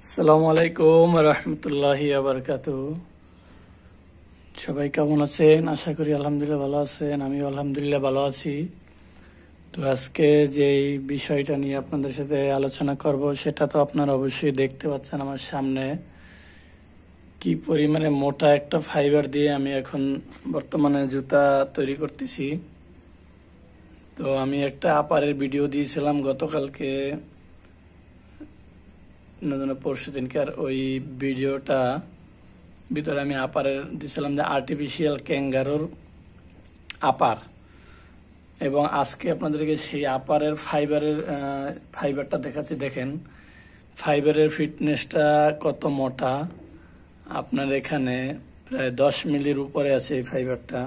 আসসালামু আলাইকুম রহমতুল্লাহি বারাকাতুহু। সবাই কেমন আছেন? আশা করি আলহামদুলিল্লাহ ভালো আছেন। আমিও আলহামদুলিল্লাহ ভালো আছি। তো আজকে যে বিষয়টা নিয়ে আপনাদের সাথে আলোচনা করব সেটা তো আপনারা অবশ্যই দেখতে পাচ্ছেন আমার সামনে। কি পরিমাণে মোটা একটা ফাইবার দিয়ে আমি এখন বর্তমানে জুতা তৈরি করতেছি। তো আমি একটা আপারের ভিডিও দিয়েছিলাম গতকালকে, পরশু দিনকার ওই ভিডিওটা ভিতরে আমি আপারের দিছিলাম যে আর্টিফিশিয়াল ক্যাঙ্গারুর আপার, এবং আজকে আপনাদেরকে সেই আপারের ফাইবারটা দেখাচ্ছি। দেখেন ফাইবারের ফিটনেসটা কত মোটা। আপনার এখানে প্রায় 10 মিলির উপরে আছে এই ফাইবারটা।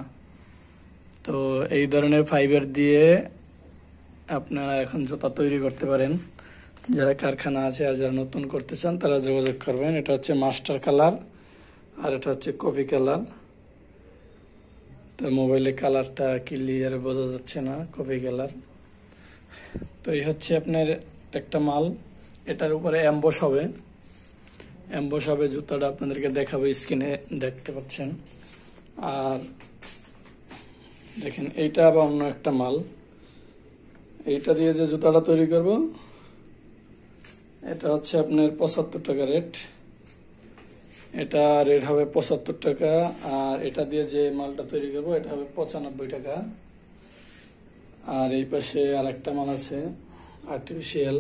তো এই ধরনের ফাইবার দিয়ে আপনারা এখন জুতা তৈরি করতে পারেন। যারা কারখানা আছে আর যারা নতুন করতে চান তারা যোগাযোগ করবেন। এটা হচ্ছে মাস্টার কালার আর এটা হচ্ছে কফি কালার। তো মোবাইলে কালারটা ক্লিয়ার বোঝা যাচ্ছে না, কফি কালার। তো এই হচ্ছে আপনার একটা মাল, এটার উপরে অ্যাম্বস হবে জুতাটা আপনাদেরকে দেখাবো, স্ক্রিনে দেখতে পাচ্ছেন। আর দেখেন এইটা আবার অন্য একটা মাল, এইটা দিয়ে যে জুতাটা তৈরি করব এটা হচ্ছে আপনার 75 টাকা রেট। এটা রেট হবে 75 টাকা। আর এটা দিয়ে যে মালটা তৈরি করবো এটা হবে 95 টাকা। আর এই পাশে আর একটা মাল আছে আর্টিফিশিয়াল,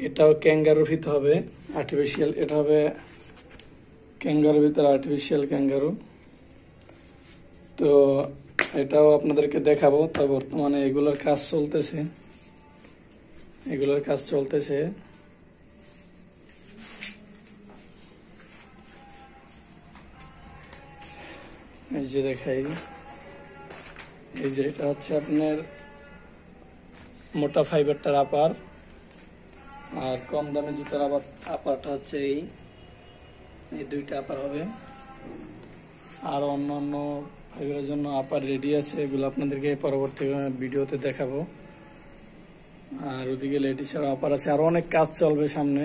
এটাও ক্যাঙ্গারুর ভিতরে হবে আর্টিফিশিয়াল। এটা হবে ক্যাঙ্গারুর ভিতরে আর্টিফিশিয়াল ক্যাঙ্গারু। তো এটাও আপনাদেরকে দেখাবো। তা বর্তমানে এগুলোর কাজ চলতেছে। এই যে দেখাই, এই যে এটা হচ্ছে আপনার মোটা ফাইবারটার আপার, আর কম দামে জুতার আপারটা হচ্ছে এই দুইটা আপার হবে। আর অন্য ফাইবারের জন্য আপার রেডি আছে, এগুলো আপনাদেরকে পরবর্তী ভিডিওতে দেখাবো। আর ওদিকে লেডিস এর আপার আছে, আরো অনেক কাজ চলবে সামনে,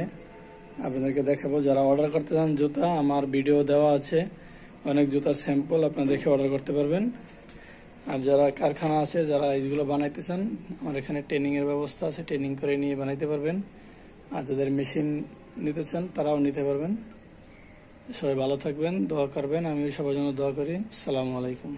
আপনাদেরকে দেখাবো। যারা অর্ডার করতে চান জুতা, আমার ভিডিও দেওয়া আছে, অনেক জুতার স্যাম্পল আপনারা দেখে অর্ডার করতে পারবেন। আর যারা কারখানা আছে, যারা এইগুলো বানাইতে চান, আমার এখানে ট্রেনিং এর ব্যবস্থা আছে, ট্রেনিং করে নিয়ে বানাইতে পারবেন। আর যাদের মেশিন নিতে চান তারাও নিতে পারবেন। সবাই ভালো থাকবেন, দোয়া করবেন। আমিও সবার জন্য দোয়া করি। আসসালামু আলাইকুম।